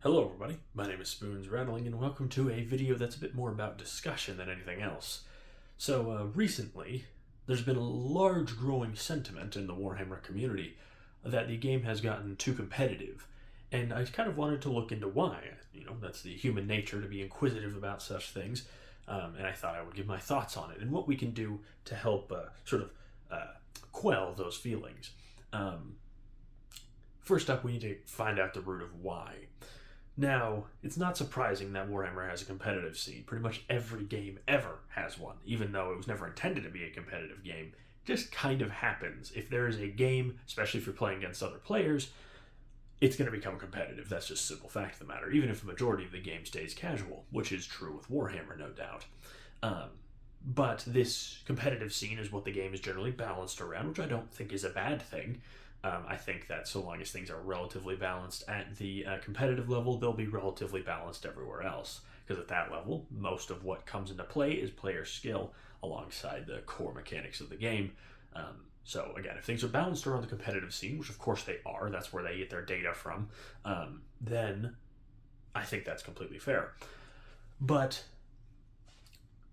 Hello everybody, my name is Spoons Rattling and welcome to a video that's a bit more about discussion than anything else. So recently, there's been a large growing sentiment in the Warhammer community that the game has gotten too competitive, and I kind of wanted to look into why. That's the human nature to be inquisitive about such things, and I thought I would give my thoughts on it and what we can do to help quell those feelings. First up, we need to find out the root of why. Now, it's not surprising that Warhammer has a competitive scene. Pretty much every game ever has one, even though it was never intended to be a competitive game. It just kind of happens. If there is a game, especially if you're playing against other players, it's going to become competitive. That's just a simple fact of the matter, even if the majority of the game stays casual, which is true with Warhammer, no doubt. But this competitive scene is what the game is generally balanced around, which I don't think is a bad thing. I think that so long as things are relatively balanced at the competitive level, they'll be relatively balanced everywhere else. Because at that level, most of what comes into play is player skill alongside the core mechanics of the game. So again, if things are balanced around the competitive scene, which of course they are, that's where they get their data from, then I think that's completely fair. But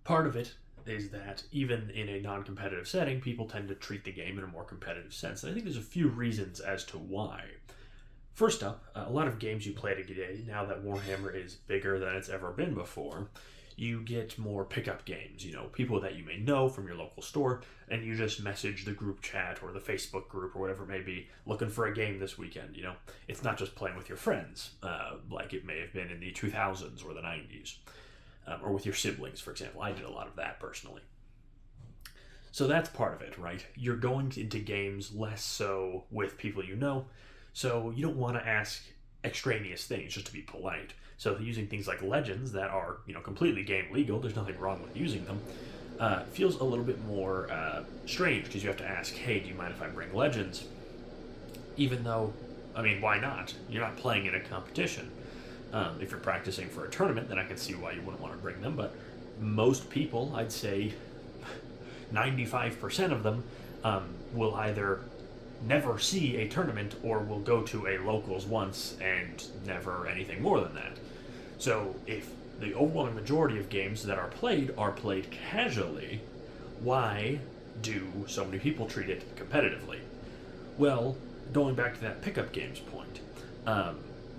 part of it is that even in a non-competitive setting, people tend to treat the game in a more competitive sense. And I think there's a few reasons as to why. First up, a lot of games you play today, now that Warhammer is bigger than it's ever been before, you get more pickup games, people that you may know from your local store, and you just message the group chat or the Facebook group or whatever it may be, looking for a game this weekend, It's not just playing with your friends, like it may have been in the 2000s or the 90s. Or with your siblings, for example. I did a lot of that personally. So that's part of it, right? You're going into games less so with people you know, so you don't want to ask extraneous things just to be polite. So using things like legends that are, completely game legal, there's nothing wrong with using them, feels a little bit more strange because you have to ask, hey, do you mind if I bring legends? Even though, why not? You're not playing in a competition. If you're practicing for a tournament, then I can see why you wouldn't want to bring them, but most people, I'd say 95% of them, will either never see a tournament or will go to a locals once and never anything more than that. So if the overwhelming majority of games that are played casually, why do so many people treat it competitively? Well, going back to that pickup games point,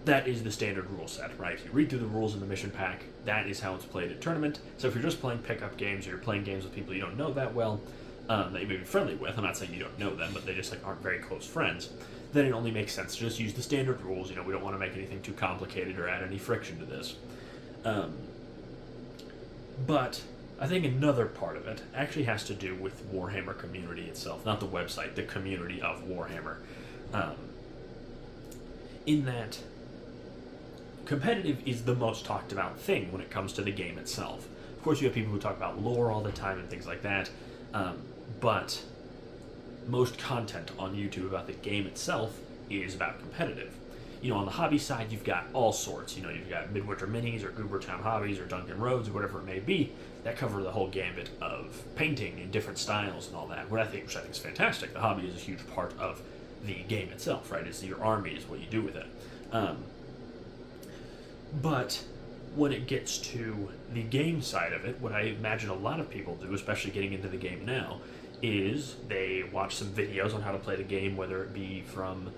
that is the standard rule set, right? You read through the rules in the mission pack, that is how it's played at tournament. So if you're just playing pickup games or you're playing games with people you don't know that well, that you may be friendly with, I'm not saying you don't know them, but they just aren't very close friends, then it only makes sense to just use the standard rules. We don't want to make anything too complicated or add any friction to this. But I think another part of it actually has to do with Warhammer community itself, not the website, the community of Warhammer. In that competitive is the most talked about thing when it comes to the game itself. Of course, you have people who talk about lore all the time and things like that, but most content on YouTube about the game itself is about competitive. On the hobby side, you've got all sorts. You've got Midwinter Minis or Goobertown Hobbies or Duncan Roads or whatever it may be that cover the whole gambit of painting in different styles and all that, which I think is fantastic. The hobby is a huge part of the game itself, right? It's your army is what you do with it. But when it gets to the game side of it, what I imagine a lot of people do, especially getting into the game now, is they watch some videos on how to play the game, whether it be from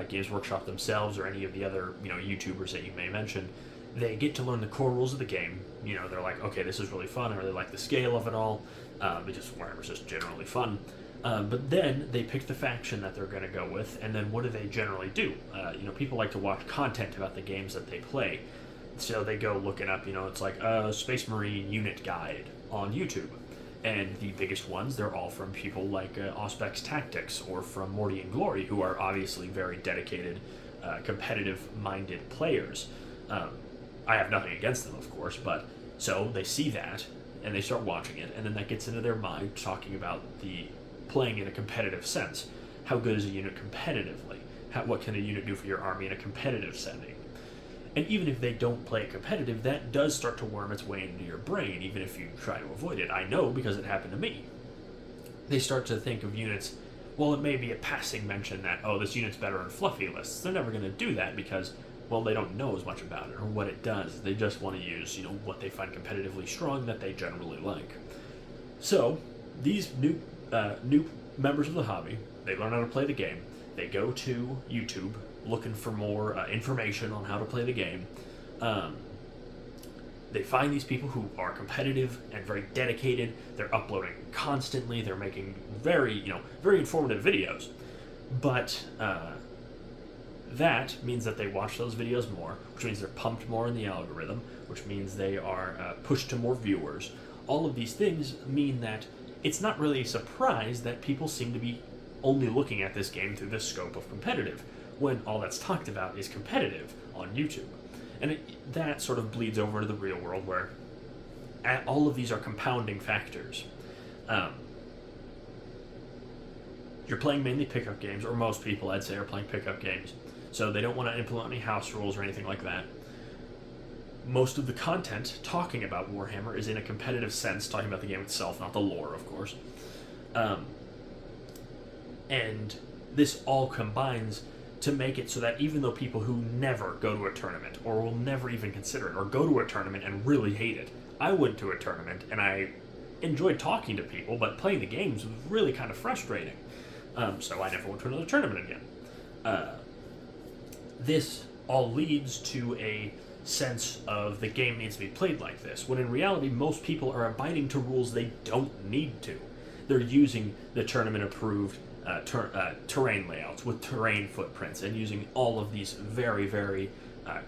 Games Workshop themselves or any of the other YouTubers that you may mention. They get to learn the core rules of the game. They're like, okay, this is really fun. I really like the scale of it all. Warhammer's just generally fun. But then they pick the faction that they're going to go with, and then what do they generally do? People like to watch content about the games that they play. So they go looking up, it's like a Space Marine unit guide on YouTube. And the biggest ones, they're all from people like Auspex Tactics or from Morty and Glory, who are obviously very dedicated, competitive-minded players. I have nothing against them, of course, but so they see that, and they start watching it, and then that gets into their mind talking about the playing in a competitive sense. How good is a unit competitively? What can a unit do for your army in a competitive setting? And even if they don't play it competitive, that does start to worm its way into your brain, even if you try to avoid it. I know because it happened to me. They start to think of units, well, it may be a passing mention that, oh, this unit's better on fluffy lists. They're never going to do that because well, they don't know as much about it or what it does. They just want to use, what they find competitively strong that they generally like. So these new members of the hobby, they learn how to play the game. They go to YouTube looking for more information on how to play the game. They find these people who are competitive and very dedicated. They're uploading constantly. They're making very informative videos. But that means that they watch those videos more, which means they're pumped more in the algorithm, which means they are pushed to more viewers. All of these things mean that it's not really a surprise that people seem to be only looking at this game through the scope of competitive, when all that's talked about is competitive on YouTube. And that sort of bleeds over to the real world, where all of these are compounding factors. You're playing mainly pickup games, or most people, I'd say, are playing pickup games, so they don't want to implement any house rules or anything like that. Most of the content talking about Warhammer is in a competitive sense, talking about the game itself, not the lore, of course. And this all combines to make it so that even though people who never go to a tournament, or will never even consider it, or go to a tournament and really hate it, I went to a tournament and I enjoyed talking to people, but playing the games was really kind of frustrating. So I never went to another tournament again. This all leads to a sense of the game needs to be played like this, when in reality most people are abiding to rules they don't need to. They're using the tournament-approved terrain layouts with terrain footprints and using all of these very, very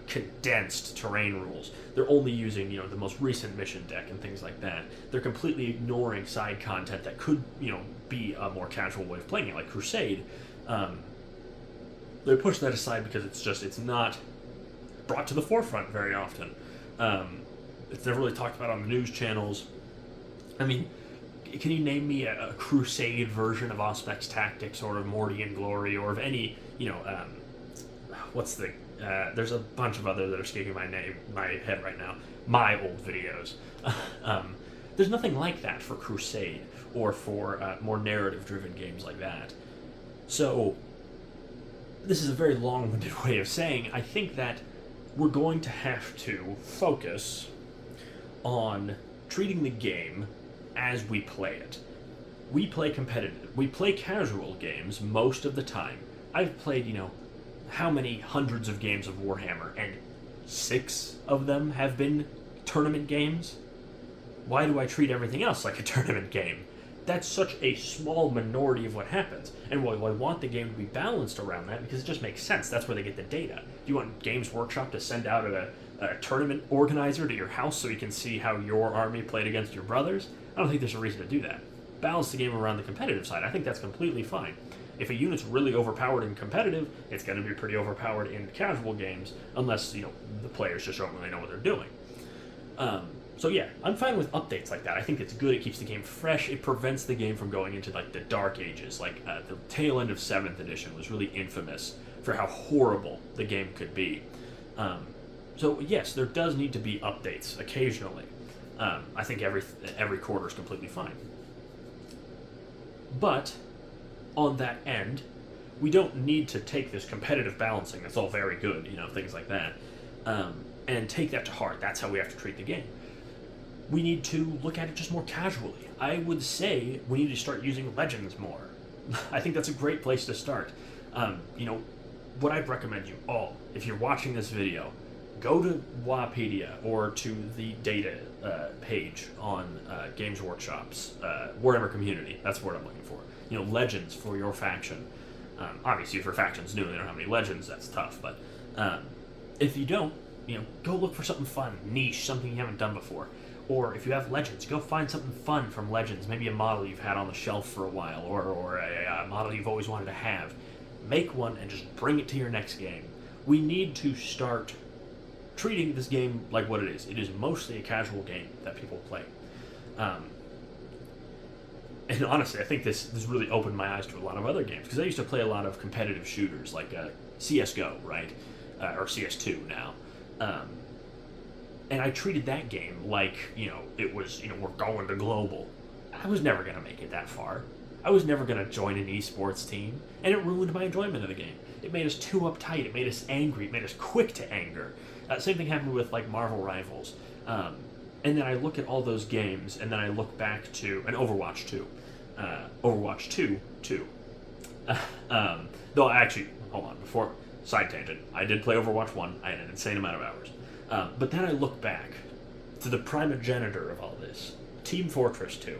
condensed terrain rules. They're only using, the most recent mission deck and things like that. They're completely ignoring side content that could, be a more casual way of playing it, like Crusade. They push that aside because it's not brought to the forefront very often. It's never really talked about on the news channels. I mean, can you name me a Crusade version of Auspex Tactics or of Mordian Glory or of any, there's a bunch of other that are escaping my head right now, my old videos. There's nothing like that for Crusade or for more narrative-driven games like that. So, this is a very long-winded way of saying, I think that we're going to have to focus on treating the game as we play it. We play competitive. We play casual games most of the time. I've played, how many hundreds of games of Warhammer, and 6 of them have been tournament games? Why do I treat everything else like a tournament game? That's such a small minority of what happens. And I want the game to be balanced around that because it just makes sense. That's where they get the data. Do you want Games Workshop to send out a tournament organizer to your house so you can see how your army played against your brothers? I don't think there's a reason to do that. Balance the game around the competitive side. I think that's completely fine. If a unit's really overpowered in competitive, it's going to be pretty overpowered in casual games, unless, the players just don't really know what they're doing. So yeah, I'm fine with updates like that. I think it's good. It keeps the game fresh. It prevents the game from going into the dark ages. The tail end of 7th edition was really infamous for how horrible the game could be. So yes, there does need to be updates occasionally. I think every quarter is completely fine. But on that end, we don't need to take this competitive balancing. That's all very good, things like that, and take that to heart. That's how we have to treat the game. We need to look at it just more casually. I would say we need to start using legends more. I think that's a great place to start. What I'd recommend you all, if you're watching this video, go to Wikipedia or to the data page on Games Workshop's Warhammer community. That's the word I'm looking for. Legends for your faction. Obviously, if your faction's new and they don't have any legends, that's tough. But if you don't, go look for something fun, niche, something you haven't done before. Or if you have legends, go find something fun from legends. Maybe a model you've had on the shelf for a while, or a model you've always wanted to have. Make one and just bring it to your next game. We need to start treating this game like what it is. It is mostly a casual game that people play. And honestly, I think this really opened my eyes to a lot of other games, because I used to play a lot of competitive shooters like CSGO, right? Or CS2 now. And I treated that game like, it was, we're going to global. I was never going to make it that far. I was never going to join an esports team, and it ruined my enjoyment of the game. It made us too uptight. It made us angry. It made us quick to anger. Same thing happened with like Marvel Rivals. And then I look at all those games, and then I look back to an Overwatch 2. Overwatch 2, 2. Though actually, hold on, before, side tangent. I did play Overwatch 1. I had an insane amount of hours. But then I look back to the primogenitor of all this, Team Fortress 2.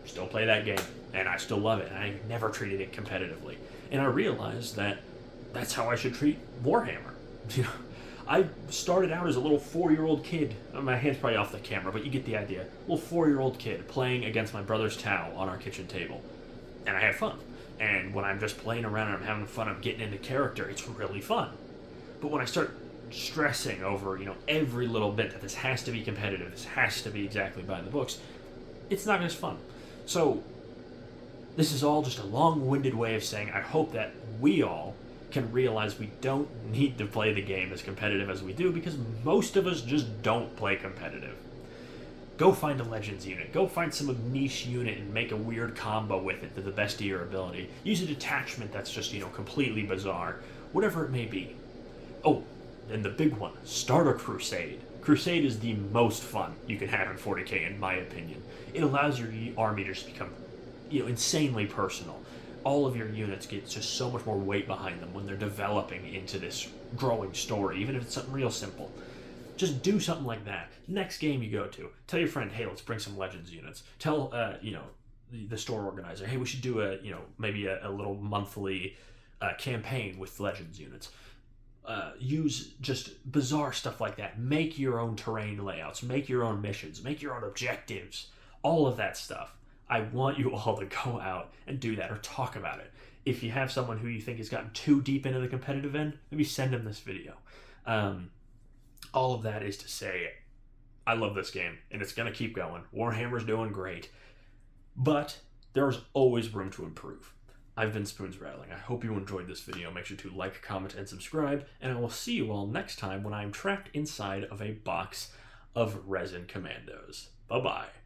Still play that game, and I still love it, and I never treated it competitively. And I realized that that's how I should treat Warhammer. You know, I started out as a little 4-year-old kid. My hand's probably off the camera, but you get the idea. Little 4-year-old kid playing against my brother's Tau on our kitchen table. And I have fun. And when I'm just playing around and I'm having fun, I'm getting into character, it's really fun. But when I start stressing over, every little bit that this has to be competitive, this has to be exactly by the books, it's not as fun. So, this is all just a long-winded way of saying I hope that we all can realize we don't need to play the game as competitive as we do, because most of us just don't play competitive. Go find a Legends unit. Go find some niche unit and make a weird combo with it to the best of your ability. Use a detachment that's just, completely bizarre. Whatever it may be. Oh, and the big one, start a Crusade. Crusade is the most fun you can have in 40k, in my opinion. It allows your army to just become, insanely personal. All of your units get just so much more weight behind them when they're developing into this growing story, even if it's something real simple. Just do something like that. Next game you go to, tell your friend, hey, let's bring some Legends units. Tell, the store organizer, hey, we should do maybe a little monthly campaign with Legends units. Use just bizarre stuff like that. Make your own terrain layouts. Make your own missions. Make your own objectives. All of that stuff. I want you all to go out and do that, or talk about it. If you have someone who you think has gotten too deep into the competitive end, maybe send them this video. All of that is to say, I love this game, and it's going to keep going. Warhammer's doing great. But there's always room to improve. I've been Spoons Rattling. I hope you enjoyed this video. Make sure to like, comment, and subscribe, and I will see you all next time when I'm trapped inside of a box of resin commandos. Bye-bye.